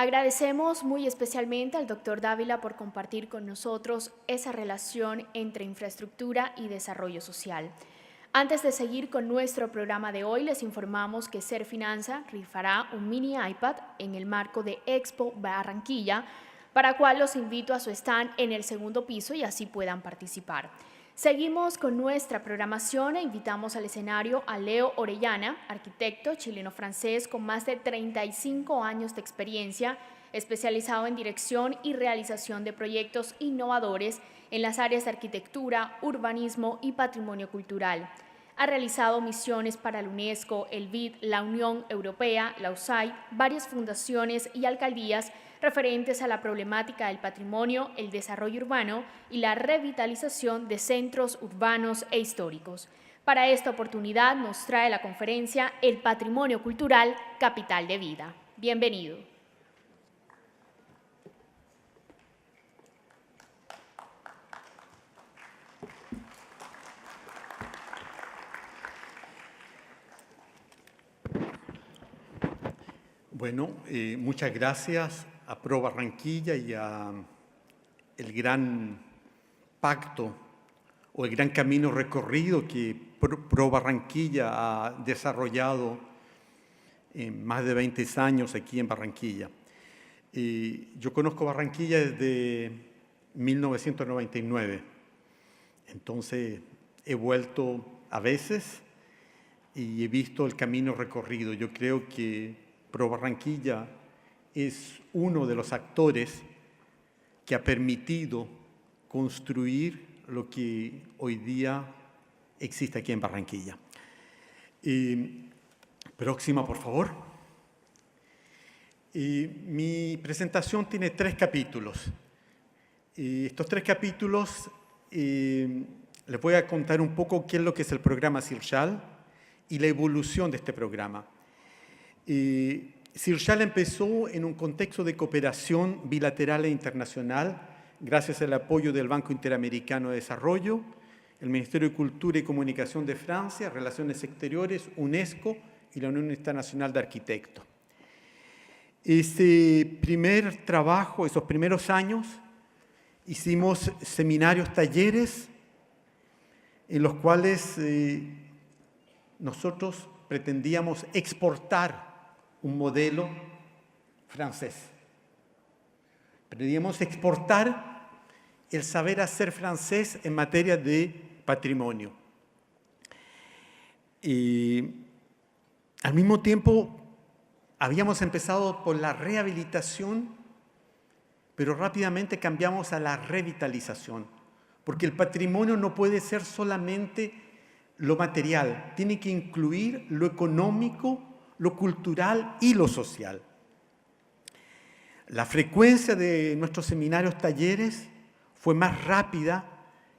Agradecemos muy especialmente al Dr. Dávila por compartir con nosotros esa relación entre infraestructura y desarrollo social. Antes de seguir con nuestro programa de hoy, les informamos que Serfinanza rifará un mini iPad en el marco de Expo Barranquilla, para cual los invito a su stand en el segundo piso y así puedan participar. Seguimos con nuestra programación e invitamos al escenario a Leo Orellana, arquitecto chileno-francés con más de 35 años de experiencia, especializado en dirección y realización de proyectos innovadores en las áreas de arquitectura, urbanismo y patrimonio cultural. Ha realizado misiones para la UNESCO, el BID, la Unión Europea, la USAID, varias fundaciones y alcaldías referentes a la problemática del patrimonio, el desarrollo urbano y la revitalización de centros urbanos e históricos. Para esta oportunidad nos trae la conferencia El Patrimonio Cultural, Capital de Vida. Bienvenido. Bueno, muchas gracias a Pro Barranquilla y a el gran pacto o el gran camino recorrido que Pro Barranquilla ha desarrollado en más de 20 años aquí en Barranquilla. Yo conozco Barranquilla desde 1999, entonces he vuelto a veces y he visto el camino recorrido. Yo creo que Pro Barranquilla es uno de los actores que ha permitido construir lo que hoy día existe aquí en Barranquilla. Próxima, por favor. Mi presentación tiene 3 capítulos. Estos 3 capítulos les voy a contar un poco qué es lo que es el programa CIRCHAL y la evolución de este programa. CIRCHAL empezó en un contexto de cooperación bilateral e internacional gracias al apoyo del Banco Interamericano de Desarrollo, el Ministerio de Cultura y Comunicación de Francia, Relaciones Exteriores, UNESCO y la Unión Internacional de Arquitectos. Ese primer trabajo, esos primeros años, hicimos seminarios, talleres, en los cuales nosotros pretendíamos exportar un modelo francés. Pretendíamos exportar el saber hacer francés en materia de patrimonio. Al mismo tiempo, habíamos empezado por la rehabilitación, pero rápidamente cambiamos a la revitalización, porque el patrimonio no puede ser solamente lo material, tiene que incluir lo económico, lo cultural y lo social. La frecuencia de nuestros seminarios, talleres, fue más rápida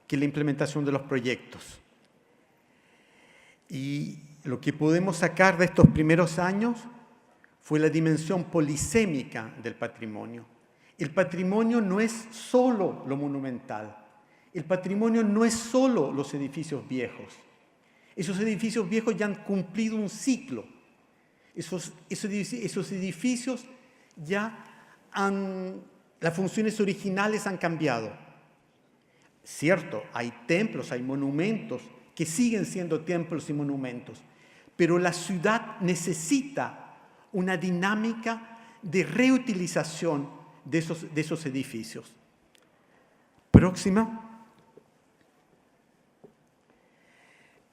que la implementación de los proyectos. Y lo que podemos sacar de estos primeros años fue la dimensión polisémica del patrimonio. El patrimonio no es solo lo monumental. El patrimonio no es solo los edificios viejos. Esos edificios viejos ya han cumplido un ciclo. Esos edificios ya las funciones originales han cambiado. Cierto, hay templos, hay monumentos que siguen siendo templos y monumentos, pero la ciudad necesita una dinámica de reutilización de esos edificios. Próxima.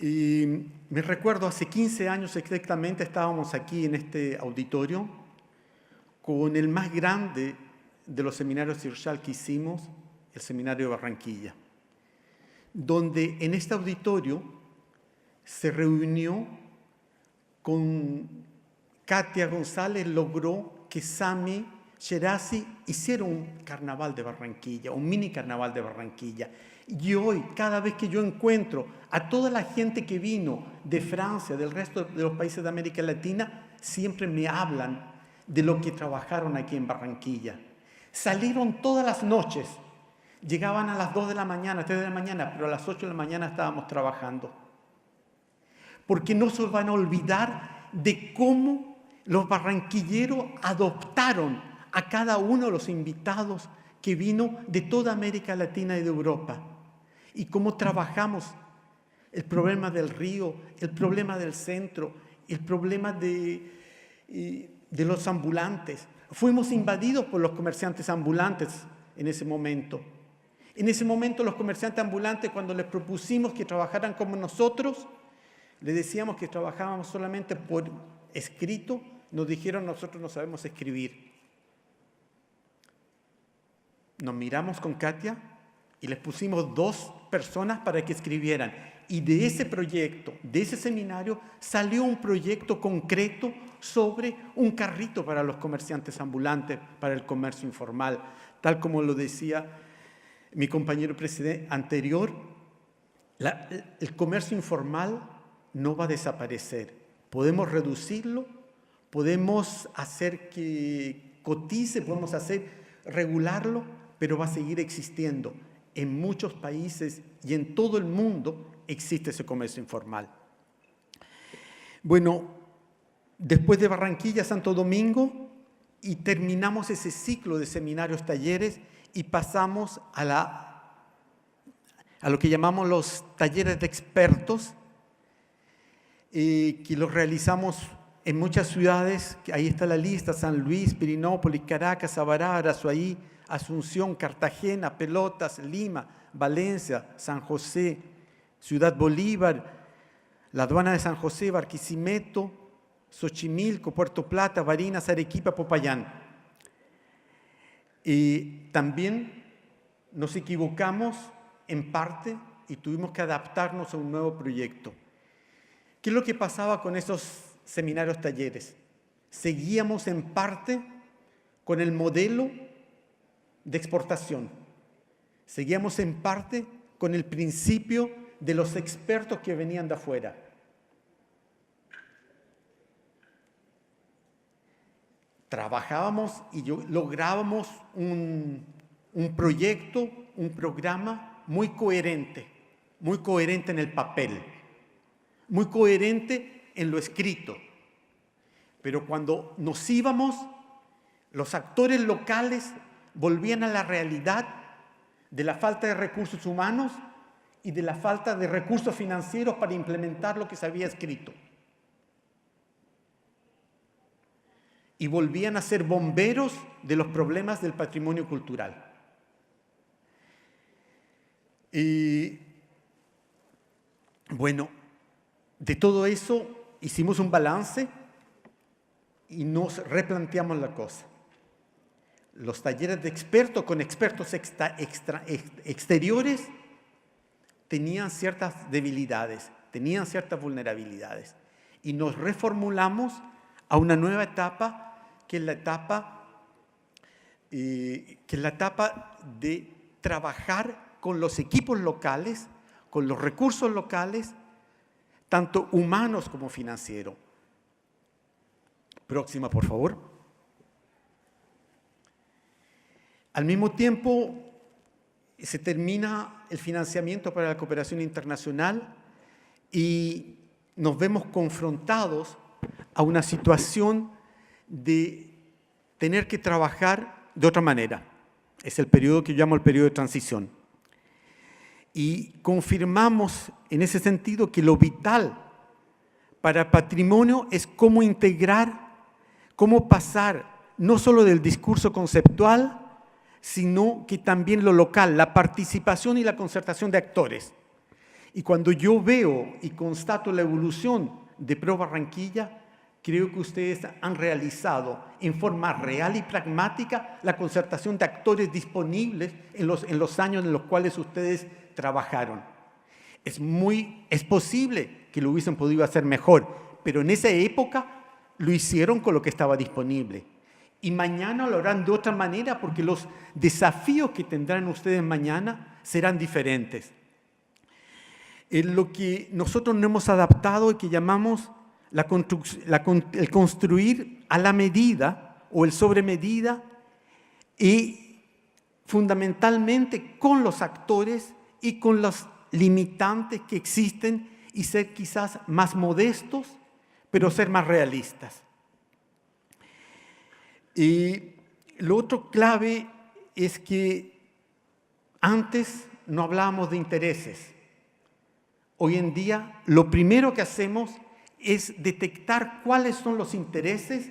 Me recuerdo, hace 15 años exactamente estábamos aquí en este auditorio con el más grande de los seminarios CIRCHAL que hicimos, el Seminario de Barranquilla, donde en este auditorio se reunió con Katia González, logró que Sami Shirazi hiciera un carnaval de Barranquilla, un mini carnaval de Barranquilla. Y hoy, cada vez que yo encuentro a toda la gente que vino de Francia, del resto de los países de América Latina, siempre me hablan de lo que trabajaron aquí en Barranquilla. Salieron todas las noches, llegaban a las 2 de la mañana, 3 de la mañana, pero a las 8 de la mañana estábamos trabajando. Porque no se van a olvidar de cómo los barranquilleros adoptaron a cada uno de los invitados que vino de toda América Latina y de Europa, y cómo trabajamos el problema del río, el problema del centro, el problema de los ambulantes. Fuimos invadidos por los comerciantes ambulantes en ese momento. En ese momento los comerciantes ambulantes, cuando les propusimos que trabajaran como nosotros, les decíamos que trabajábamos solamente por escrito, nos dijeron nosotros no sabemos escribir. Nos miramos con Katia y les pusimos 2 personas para que escribieran. Y de ese proyecto, de ese seminario, salió un proyecto concreto sobre un carrito para los comerciantes ambulantes, para el comercio informal. Tal como lo decía mi compañero presidente anterior, el comercio informal no va a desaparecer. Podemos reducirlo, podemos hacer que cotice, podemos regularlo, pero va a seguir existiendo. En muchos países y en todo el mundo existe ese comercio informal. Bueno, después de Barranquilla, Santo Domingo, y terminamos ese ciclo de seminarios, talleres, y pasamos a lo que llamamos los talleres de expertos, que los realizamos en muchas ciudades. Ahí está la lista: San Luis, Pirinópolis, Caracas, Sabará, Arazuaí, Asunción, Cartagena, Pelotas, Lima, Valencia, San José, Ciudad Bolívar, la aduana de San José, Barquisimeto, Xochimilco, Puerto Plata, Barinas, Arequipa, Popayán. Y también nos equivocamos en parte y tuvimos que adaptarnos a un nuevo proyecto. ¿Qué es lo que pasaba con esos seminarios, talleres? Seguíamos en parte con el modelo de exportación. Seguíamos en parte con el principio de los expertos que venían de afuera. Trabajábamos y lográbamos un proyecto, un programa muy coherente en el papel, muy coherente en lo escrito. Pero cuando nos íbamos, los actores locales volvían a la realidad de la falta de recursos humanos y de la falta de recursos financieros para implementar lo que se había escrito. Y volvían a ser bomberos de los problemas del patrimonio cultural. Y bueno, de todo eso hicimos un balance y nos replanteamos la cosa. Los talleres de expertos con expertos exteriores tenían ciertas debilidades, tenían ciertas vulnerabilidades, y nos reformulamos a una nueva etapa, que es la etapa de trabajar con los equipos locales, con los recursos locales, tanto humanos como financieros. Próxima, por favor. Al mismo tiempo, se termina el financiamiento para la cooperación internacional y nos vemos confrontados a una situación de tener que trabajar de otra manera. Es el periodo que yo llamo el periodo de transición. Y confirmamos en ese sentido que lo vital para el patrimonio es cómo integrar, cómo pasar no solo del discurso conceptual, sino que también lo local, la participación y la concertación de actores. Y cuando yo veo y constato la evolución de Pro Barranquilla, creo que ustedes han realizado en forma real y pragmática la concertación de actores disponibles en los años en los cuales ustedes trabajaron. Es posible que lo hubiesen podido hacer mejor, pero en esa época lo hicieron con lo que estaba disponible. Y mañana lo harán de otra manera, porque los desafíos que tendrán ustedes mañana serán diferentes. En lo que nosotros no hemos adaptado y que llamamos el construir a la medida o el sobre medida, y fundamentalmente con los actores y con los limitantes que existen, y ser quizás más modestos, pero ser más realistas. Y Lo otro clave es que antes no hablábamos de intereses. Hoy en día lo primero que hacemos es detectar cuáles son los intereses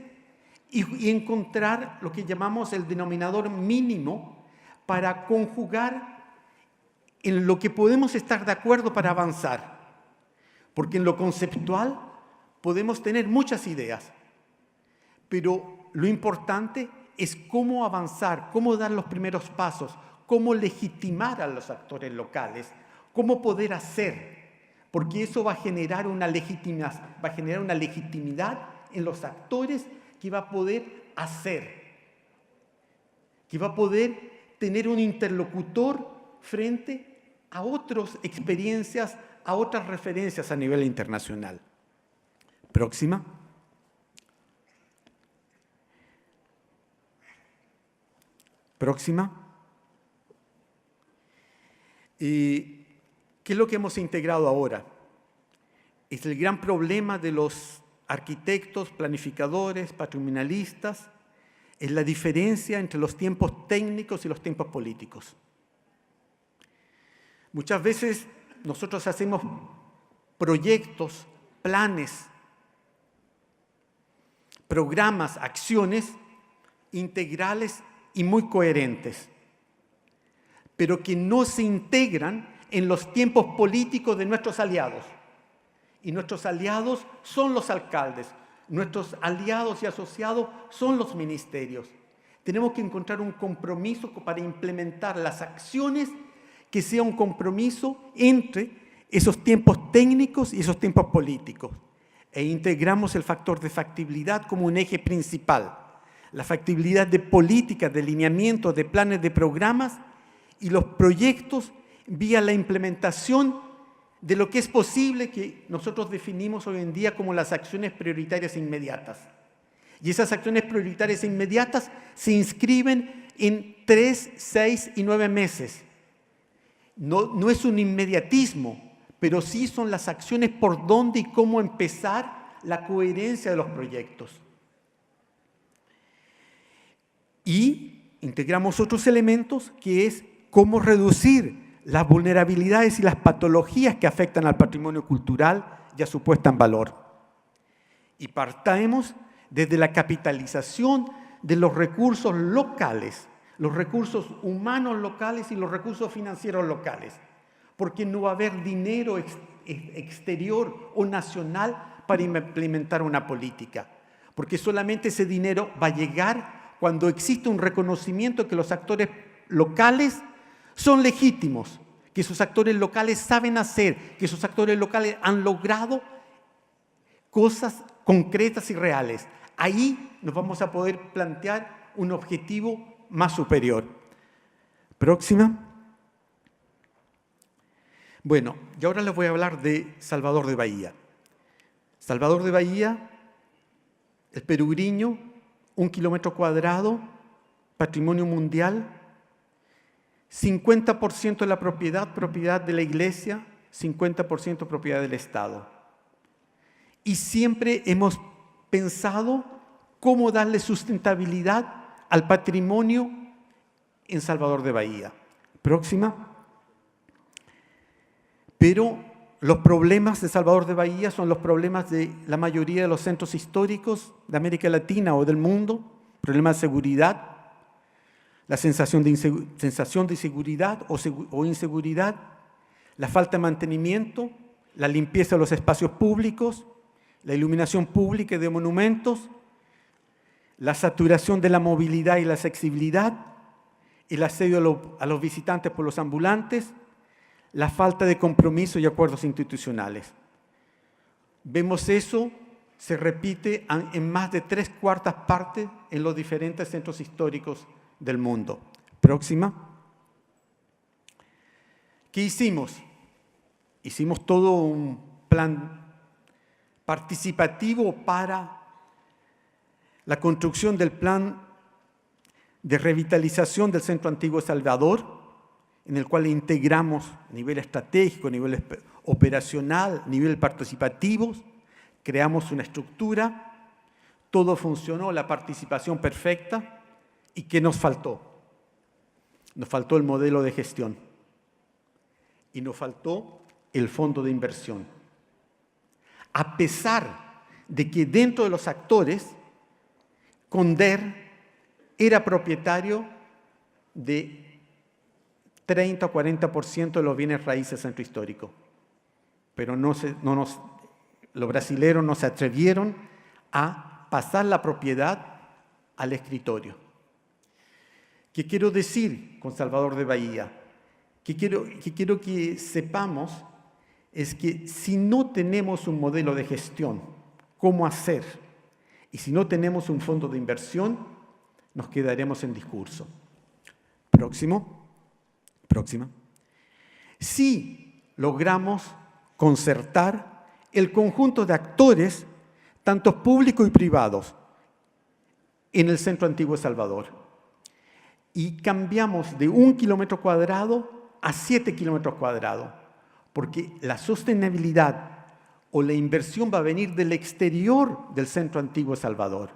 y encontrar lo que llamamos el denominador mínimo para conjugar en lo que podemos estar de acuerdo para avanzar. Porque en lo conceptual podemos tener muchas ideas, pero lo importante es cómo avanzar, cómo dar los primeros pasos, cómo legitimar a los actores locales, cómo poder hacer, porque eso va a generar una legitimidad en los actores que va a poder hacer, que va a poder tener un interlocutor frente a otras experiencias, a otras referencias a nivel internacional. Próxima. Próxima. ¿Qué es lo que hemos integrado ahora? Es el gran problema de los arquitectos, planificadores, patrimonialistas, es la diferencia entre los tiempos técnicos y los tiempos políticos. Muchas veces nosotros hacemos proyectos, planes, programas, acciones integrales y muy coherentes, pero que no se integran en los tiempos políticos de nuestros aliados. Y nuestros aliados son los alcaldes, nuestros aliados y asociados son los ministerios. Tenemos que encontrar un compromiso para implementar las acciones que sea un compromiso entre esos tiempos técnicos y esos tiempos políticos. E integramos el factor de factibilidad como un eje principal. La factibilidad de políticas, de lineamientos, de planes, de programas y los proyectos vía la implementación de lo que es posible que nosotros definimos hoy en día como las acciones prioritarias inmediatas. Y esas acciones prioritarias inmediatas se inscriben en 3, 6 y 9 meses. No es un inmediatismo, pero sí son las acciones por dónde y cómo empezar la coherencia de los proyectos. Y integramos otros elementos que es cómo reducir las vulnerabilidades y las patologías que afectan al patrimonio cultural y a su puesta en valor. Y partamos desde la capitalización de los recursos locales, los recursos humanos locales y los recursos financieros locales, porque no va a haber dinero exterior o nacional para implementar una política, porque solamente ese dinero va a llegar cuando existe un reconocimiento que los actores locales son legítimos, que esos actores locales saben hacer, que esos actores locales han logrado cosas concretas y reales. Ahí nos vamos a poder plantear un objetivo más superior. Próxima. Bueno, y ahora les voy a hablar de Salvador de Bahía. Salvador de Bahía, el Perugriño, 1 kilómetro cuadrado, patrimonio mundial, 50% de la propiedad de la iglesia, 50% propiedad del Estado. Y siempre hemos pensado cómo darle sustentabilidad al patrimonio en Salvador de Bahía. Próxima. Pero los problemas de Salvador de Bahía son los problemas de la mayoría de los centros históricos de América Latina o del mundo, problemas de seguridad, la sensación de inseguridad o inseguridad, la falta de mantenimiento, la limpieza de los espacios públicos, la iluminación pública y de monumentos, la saturación de la movilidad y la accesibilidad, el asedio a los visitantes por los ambulantes, la falta de compromiso y acuerdos institucionales. Vemos eso, se repite en más de 3/4 partes en los diferentes centros históricos del mundo. Próxima. ¿Qué hicimos? Hicimos todo un plan participativo para la construcción del plan de revitalización del Centro Antiguo Salvador, en el cual integramos a nivel estratégico, a nivel operacional, a nivel participativo, creamos una estructura, todo funcionó, la participación perfecta, ¿Y qué nos faltó? Nos faltó el modelo de gestión y nos faltó el fondo de inversión. A pesar de que dentro de los actores, Conder era propietario de 30 o 40% de los bienes raíces del centro histórico. Pero los brasileros no se atrevieron a pasar la propiedad al escritorio. ¿Qué quiero decir con Salvador de Bahía? ¿Qué quiero que sepamos? Es que si no tenemos un modelo de gestión, ¿cómo hacer? Y si no tenemos un fondo de inversión, nos quedaremos en discurso. Próxima. Si logramos concertar el conjunto de actores, tanto públicos y privados, en el centro antiguo de Salvador, y cambiamos de 1 kilómetro cuadrado a 7 kilómetros cuadrados, porque la sostenibilidad o la inversión va a venir del exterior del centro antiguo de Salvador.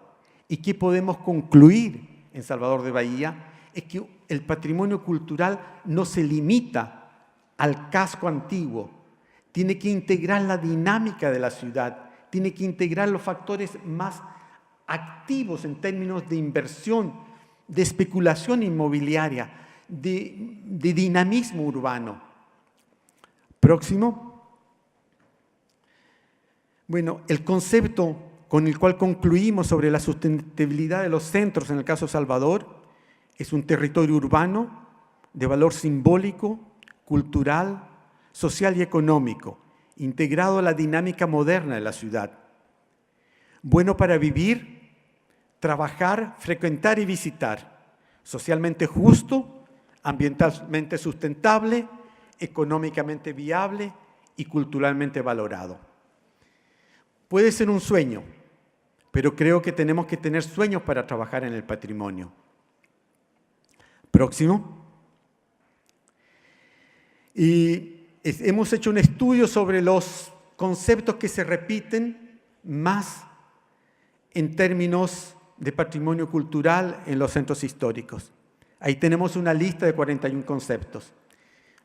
¿Y qué podemos concluir en Salvador de Bahía? Es que el patrimonio cultural no se limita al casco antiguo, tiene que integrar la dinámica de la ciudad, tiene que integrar los factores más activos en términos de inversión, de especulación inmobiliaria, de dinamismo urbano. Próximo. Bueno, el concepto con el cual concluimos sobre la sustentabilidad de los centros en el caso de Salvador es un territorio urbano de valor simbólico, cultural, social y económico, integrado a la dinámica moderna de la ciudad. Bueno para vivir, trabajar, frecuentar y visitar. Socialmente justo, ambientalmente sustentable, económicamente viable y culturalmente valorado. Puede ser un sueño, pero creo que tenemos que tener sueños para trabajar en el patrimonio. Próximo. Y hemos hecho un estudio sobre los conceptos que se repiten más en términos de patrimonio cultural en los centros históricos. Ahí tenemos una lista de 41 conceptos.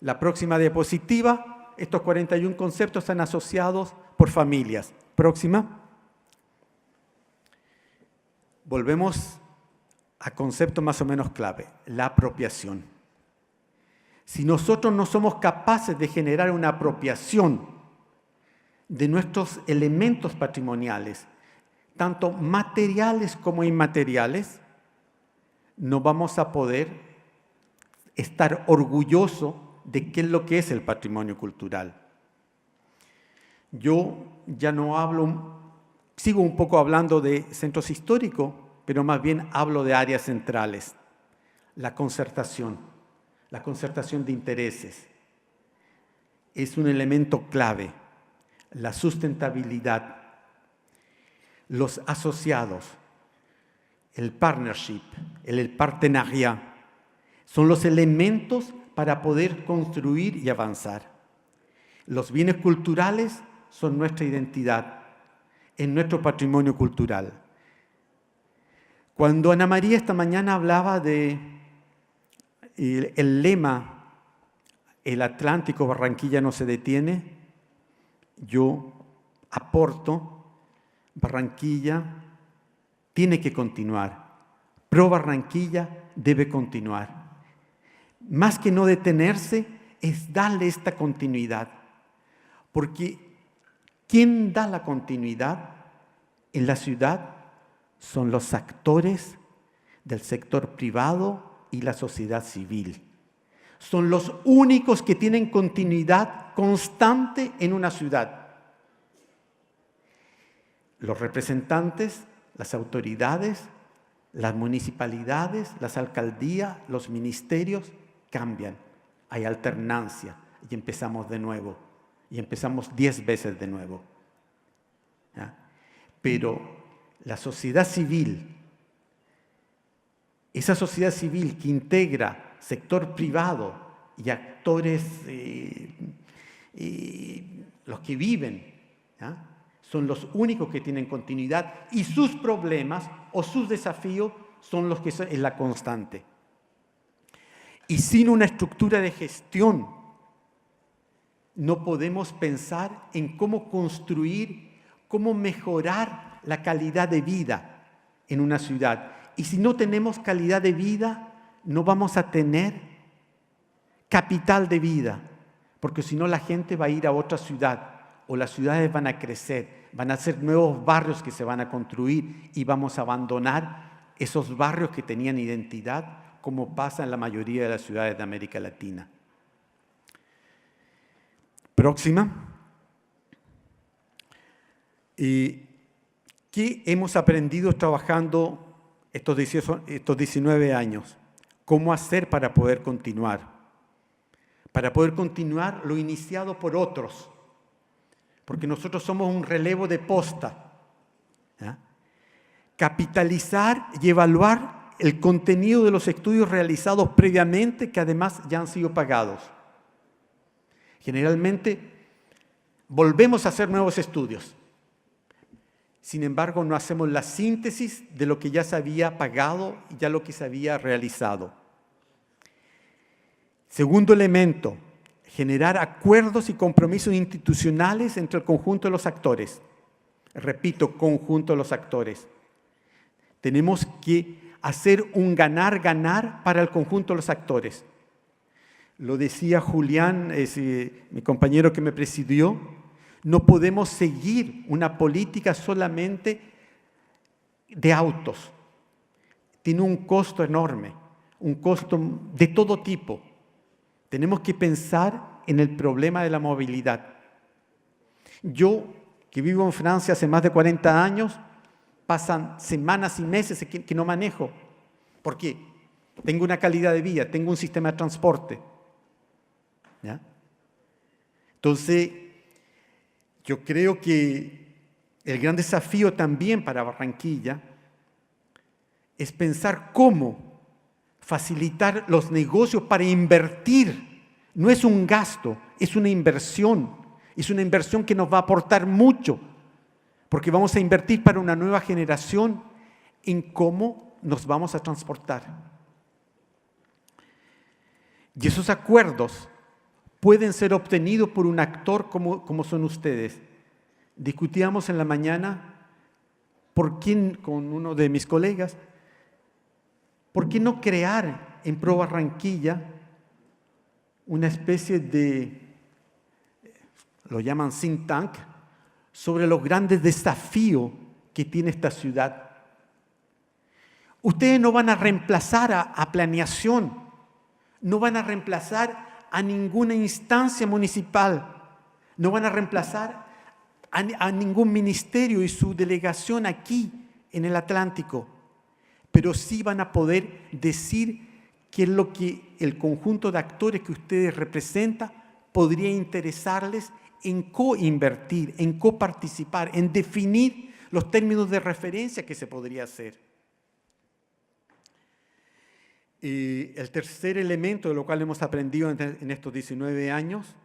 La próxima diapositiva, estos 41 conceptos están asociados por familias. Próxima. Volvemos a conceptos más o menos clave, la apropiación. Si nosotros no somos capaces de generar una apropiación de nuestros elementos patrimoniales, tanto materiales como inmateriales, no vamos a poder estar orgullosos de qué es lo que es el patrimonio cultural. Yo ya no hablo, sigo un poco hablando de centros históricos, pero más bien hablo de áreas centrales. La concertación de intereses es un elemento clave. La sustentabilidad, los asociados, el partnership, el partenariat, son los elementos para poder construir y avanzar. Los bienes culturales son nuestra identidad, en nuestro patrimonio cultural. Cuando Ana María esta mañana hablaba de el lema "El Atlántico, Barranquilla no se detiene", yo aporto: Barranquilla tiene que continuar. Pro Barranquilla debe continuar. Más que no detenerse, es darle esta continuidad. Porque ¿quién da la continuidad en la ciudad? Son los actores del sector privado y la sociedad civil. Son los únicos que tienen continuidad constante en una ciudad. Los representantes, las autoridades, las municipalidades, las alcaldías, los ministerios cambian. Hay alternancia y empezamos de nuevo. Y empezamos 10 veces de nuevo. ¿Ya? Pero la sociedad civil, esa sociedad civil que integra sector privado y actores, los que viven, ¿ya?, son los únicos que tienen continuidad y sus problemas o sus desafíos son los que son en la constante. Y sin una estructura de gestión, no podemos pensar en cómo construir, cómo mejorar la calidad de vida en una ciudad. Y si no tenemos calidad de vida, no vamos a tener capital de vida, porque si no la gente va a ir a otra ciudad o las ciudades van a crecer, van a ser nuevos barrios que se van a construir y vamos a abandonar esos barrios que tenían identidad, como pasa en la mayoría de las ciudades de América Latina. Próxima. ¿Qué hemos aprendido trabajando estos 19 años? ¿Cómo hacer para poder continuar? Para poder continuar lo iniciado por otros, porque nosotros somos un relevo de posta. ¿Ya? Capitalizar y evaluar el contenido de los estudios realizados previamente, que además ya han sido pagados. Generalmente volvemos a hacer nuevos estudios. Sin embargo, no hacemos la síntesis de lo que ya se había pagado y ya lo que se había realizado. Segundo elemento, generar acuerdos y compromisos institucionales entre el conjunto de los actores. Repito, conjunto de los actores. Tenemos que hacer un ganar-ganar para el conjunto de los actores. Lo decía Julián, mi compañero que me presidió, no podemos seguir una política solamente de autos. Tiene un costo enorme, un costo de todo tipo. Tenemos que pensar en el problema de la movilidad. Yo, que vivo en Francia hace más de 40 años, pasan semanas y meses que no manejo. ¿Por qué? Tengo una calidad de vida, tengo un sistema de transporte. ¿Ya? Entonces, yo creo que el gran desafío también para Barranquilla es pensar cómo facilitar los negocios para invertir. No es un gasto, es una inversión. Es una inversión que nos va a aportar mucho, porque vamos a invertir para una nueva generación en cómo nos vamos a transportar. Y esos acuerdos pueden ser obtenidos por un actor como son ustedes. Discutíamos en la mañana con uno de mis colegas, ¿por qué no crear en Pro Barranquilla una especie de, lo llaman think tank, sobre los grandes desafíos que tiene esta ciudad? Ustedes no van a reemplazar a planeación, no van a reemplazar a ninguna instancia municipal, no van a reemplazar a ningún ministerio y su delegación aquí en el Atlántico, pero sí van a poder decir qué es lo que el conjunto de actores que ustedes representan podría interesarles en coinvertir, en coparticipar, en definir los términos de referencia que se podría hacer. El tercer elemento de lo cual hemos aprendido en estos 19 años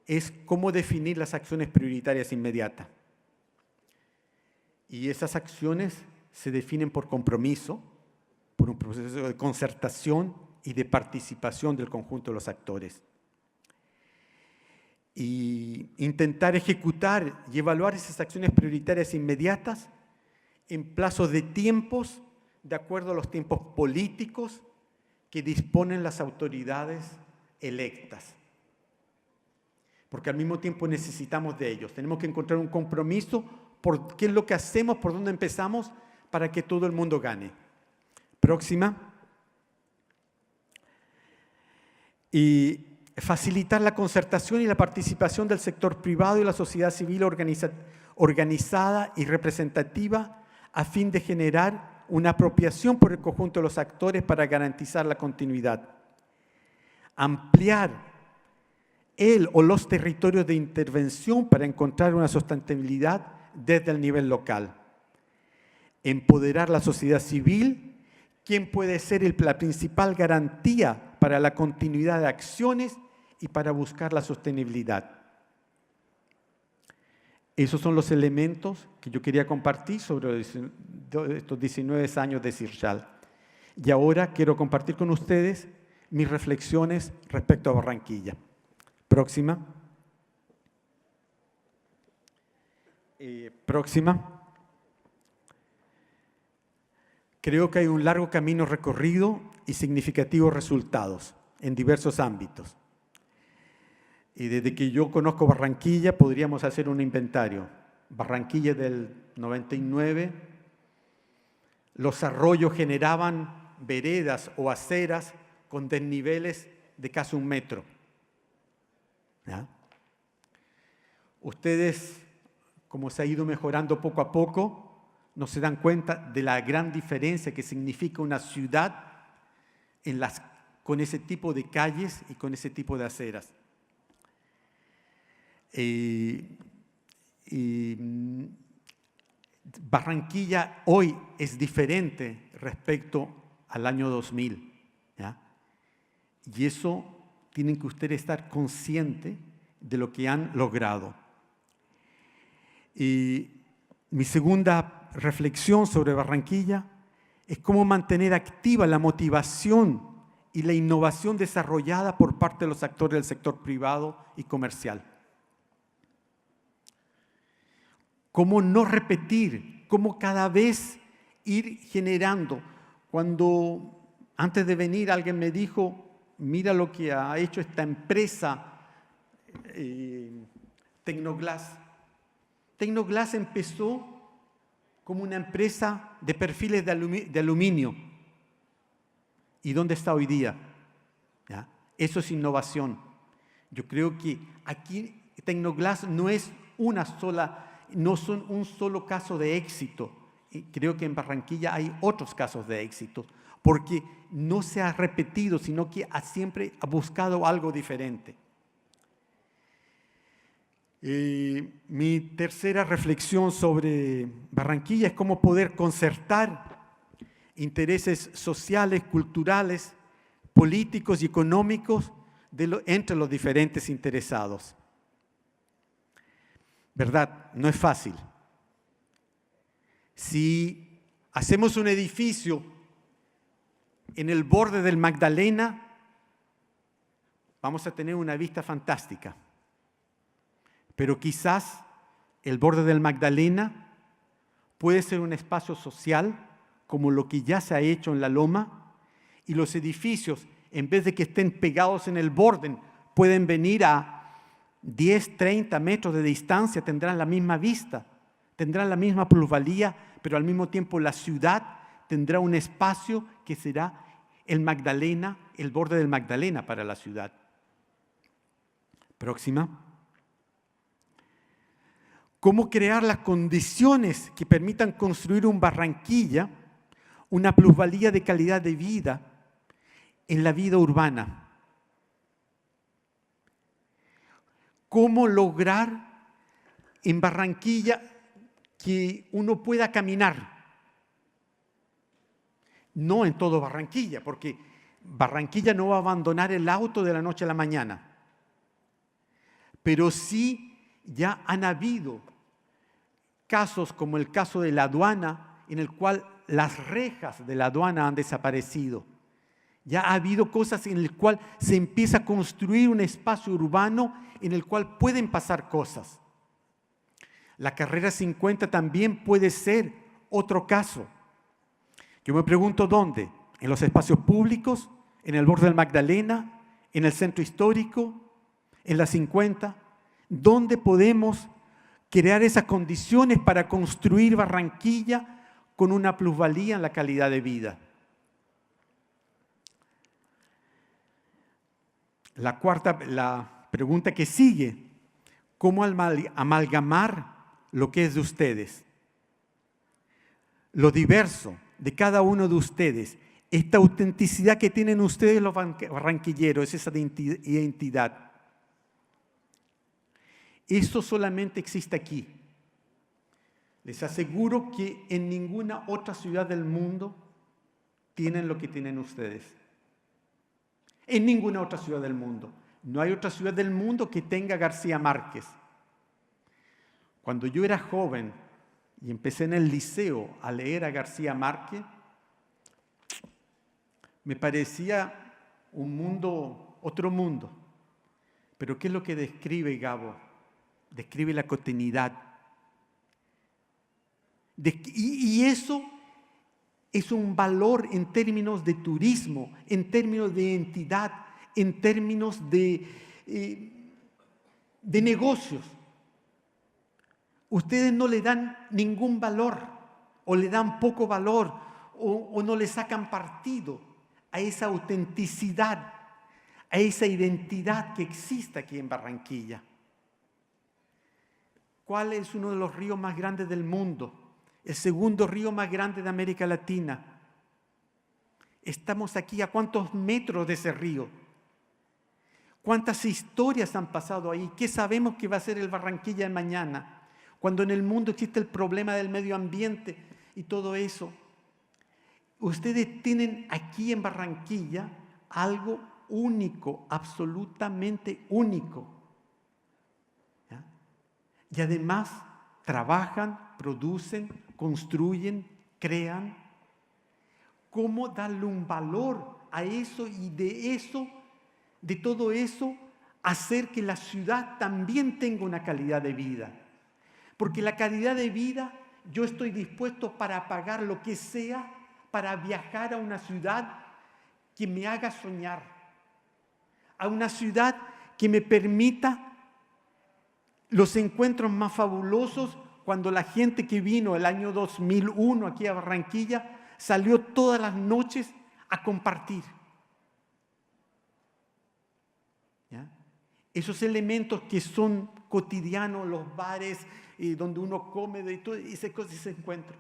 es cómo definir las acciones prioritarias inmediatas. Y esas acciones se definen por compromiso, por un proceso de concertación y de participación del conjunto de los actores. Y intentar ejecutar y evaluar esas acciones prioritarias inmediatas en plazos de tiempos de acuerdo a los tiempos políticos que disponen las autoridades electas. Porque al mismo tiempo necesitamos de ellos. Tenemos que encontrar un compromiso por qué es lo que hacemos, por dónde empezamos, para que todo el mundo gane. Próxima. Y facilitar la concertación y la participación del sector privado y la sociedad civil organizada y representativa a fin de generar una apropiación por el conjunto de los actores para garantizar la continuidad. Ampliar el o los territorios de intervención para encontrar una sustentabilidad desde el nivel local. Empoderar la sociedad civil, quien puede ser la principal garantía para la continuidad de acciones y para buscar la sostenibilidad. Esos son los elementos que yo quería compartir sobre estos 19 años de CIRSAL. Y ahora quiero compartir con ustedes mis reflexiones respecto a Barranquilla. Próxima. Próxima. Creo que hay un largo camino recorrido y significativos resultados en diversos ámbitos. Y desde que yo conozco Barranquilla, podríamos hacer un inventario. Barranquilla del 99, los arroyos generaban veredas o aceras con desniveles de casi 1 metro. ¿Ya? Ustedes, como se ha ido mejorando poco a poco, no se dan cuenta de la gran diferencia que significa una ciudad con ese tipo de calles y con ese tipo de aceras. Barranquilla hoy es diferente respecto al año 2000. ¿Ya? Y eso tienen que ustedes estar conscientes de lo que han logrado. Y mi segunda reflexión sobre Barranquilla es cómo mantener activa la motivación y la innovación desarrollada por parte de los actores del sector privado y comercial. Cómo no repetir, cómo cada vez ir generando. Cuando antes de venir alguien me dijo, mira lo que ha hecho esta empresa Tecnoglass. Tecnoglass empezó como una empresa de perfiles de aluminio. ¿Y dónde está hoy día? ¿Ya? Eso es innovación. Yo creo que aquí Tecnoglass no son un solo caso de éxito. Y creo que en Barranquilla hay otros casos de éxito, porque no se ha repetido, sino que siempre ha buscado algo diferente. Mi tercera reflexión sobre Barranquilla es cómo poder concertar intereses sociales, culturales, políticos y económicos entre los diferentes interesados. ¿Verdad? No es fácil. Si hacemos un edificio en el borde del Magdalena, vamos a tener una vista fantástica. Pero quizás el borde del Magdalena puede ser un espacio social como lo que ya se ha hecho en la Loma, y los edificios, en vez de que estén pegados en el borde, pueden venir a 10, 30 metros de distancia, tendrán la misma vista, tendrán la misma plusvalía, pero al mismo tiempo la ciudad tendrá un espacio que será el Magdalena, el borde del Magdalena para la ciudad. Próxima. ¿Cómo crear las condiciones que permitan construir un Barranquilla, una plusvalía de calidad de vida en la vida urbana? ¿Cómo lograr en Barranquilla que uno pueda caminar? No en todo Barranquilla, porque Barranquilla no va a abandonar el auto de la noche a la mañana. Pero sí ya han habido casos como el caso de la aduana, en el cual las rejas de la aduana han desaparecido. Ya ha habido cosas en las cuales se empieza a construir un espacio urbano en el cual pueden pasar cosas. La carrera 50 también puede ser otro caso. Yo me pregunto dónde, en los espacios públicos, en el borde del Magdalena, en el centro histórico, en la 50, ¿dónde podemos crear esas condiciones para construir Barranquilla con una plusvalía en la calidad de vida? La pregunta que sigue, ¿cómo amalgamar lo que es de ustedes? Lo diverso de cada uno de ustedes, esta autenticidad que tienen ustedes los barranquilleros, esa identidad. Eso solamente existe aquí. Les aseguro que en ninguna otra ciudad del mundo tienen lo que tienen ustedes. En ninguna otra ciudad del mundo. No hay otra ciudad del mundo que tenga García Márquez. Cuando yo era joven y empecé en el liceo a leer a García Márquez, me parecía un mundo, otro mundo. Pero ¿qué es lo que describe Gabo? Describe la cotidianidad. Y eso es un valor en términos de turismo, en términos de identidad, en términos de negocios. Ustedes no le dan ningún valor, o le dan poco valor, o no le sacan partido a esa autenticidad, a esa identidad que existe aquí en Barranquilla. ¿Cuál es uno de los ríos más grandes del mundo? El segundo río más grande de América Latina. Estamos aquí a ¿cuántos metros de ese río? ¿Cuántas historias han pasado ahí? ¿Qué sabemos que va a ser el Barranquilla de mañana? Cuando en el mundo existe el problema del medio ambiente y todo eso. Ustedes tienen aquí en Barranquilla algo único, absolutamente único. ¿Ya? Y además trabajan, producen, construyen, crean. ¿Cómo darle un valor a eso y de todo eso, hacer que la ciudad también tenga una calidad de vida? Porque la calidad de vida, yo estoy dispuesto para pagar lo que sea para viajar a una ciudad que me haga soñar, a una ciudad que me permita los encuentros más fabulosos. Cuando la gente que vino el año 2001 aquí a Barranquilla salió todas las noches a compartir. ¿Ya? Esos elementos que son cotidianos, los bares donde uno come, de todo ese encuentro.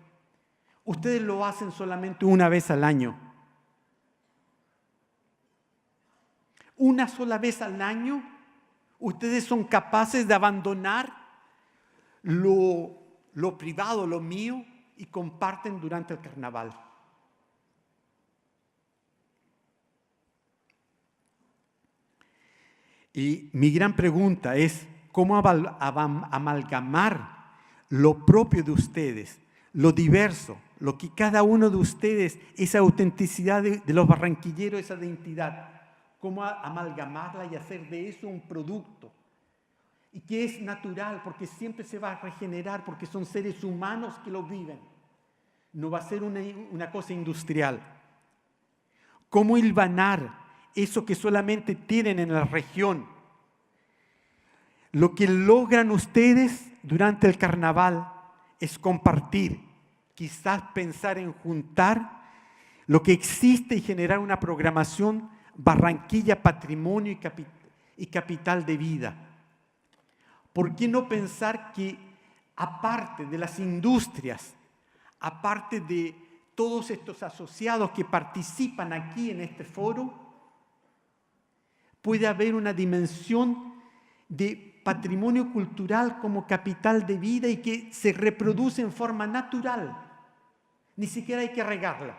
Ustedes lo hacen solamente una vez al año. Una sola vez al año, ustedes son capaces de abandonar lo privado, lo mío, y comparten durante el carnaval. Y mi gran pregunta es, ¿cómo amalgamar lo propio de ustedes, lo diverso, lo que cada uno de ustedes, esa autenticidad de los barranquilleros, esa identidad, cómo amalgamarla y hacer de eso un producto? Y que es natural, porque siempre se va a regenerar, porque son seres humanos que lo viven. No va a ser una cosa industrial. ¿Cómo hilvanar eso que solamente tienen en la región? Lo que logran ustedes durante el carnaval es compartir, quizás pensar en juntar lo que existe y generar una programación Barranquilla Patrimonio y Capital de Vida. ¿Por qué no pensar que aparte de las industrias, aparte de todos estos asociados que participan aquí en este foro, puede haber una dimensión de patrimonio cultural como capital de vida y que se reproduce en forma natural? Ni siquiera hay que regarla.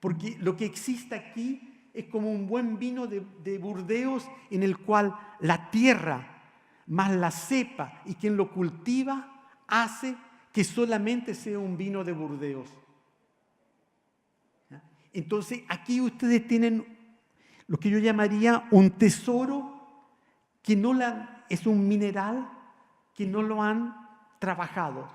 Porque lo que existe aquí es como un buen vino de Burdeos, en el cual la tierra más la cepa y quien lo cultiva hace que solamente sea un vino de Burdeos. ¿Ya? Entonces aquí ustedes tienen lo que yo llamaría un tesoro que es un mineral que no lo han trabajado,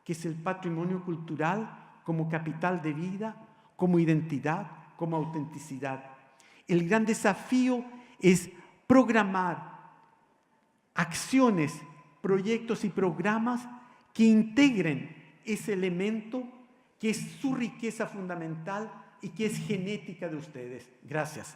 que es el patrimonio cultural como capital de vida, como identidad, como autenticidad. El gran desafío es programar acciones, proyectos y programas que integren ese elemento que es su riqueza fundamental y que es genética de ustedes. Gracias.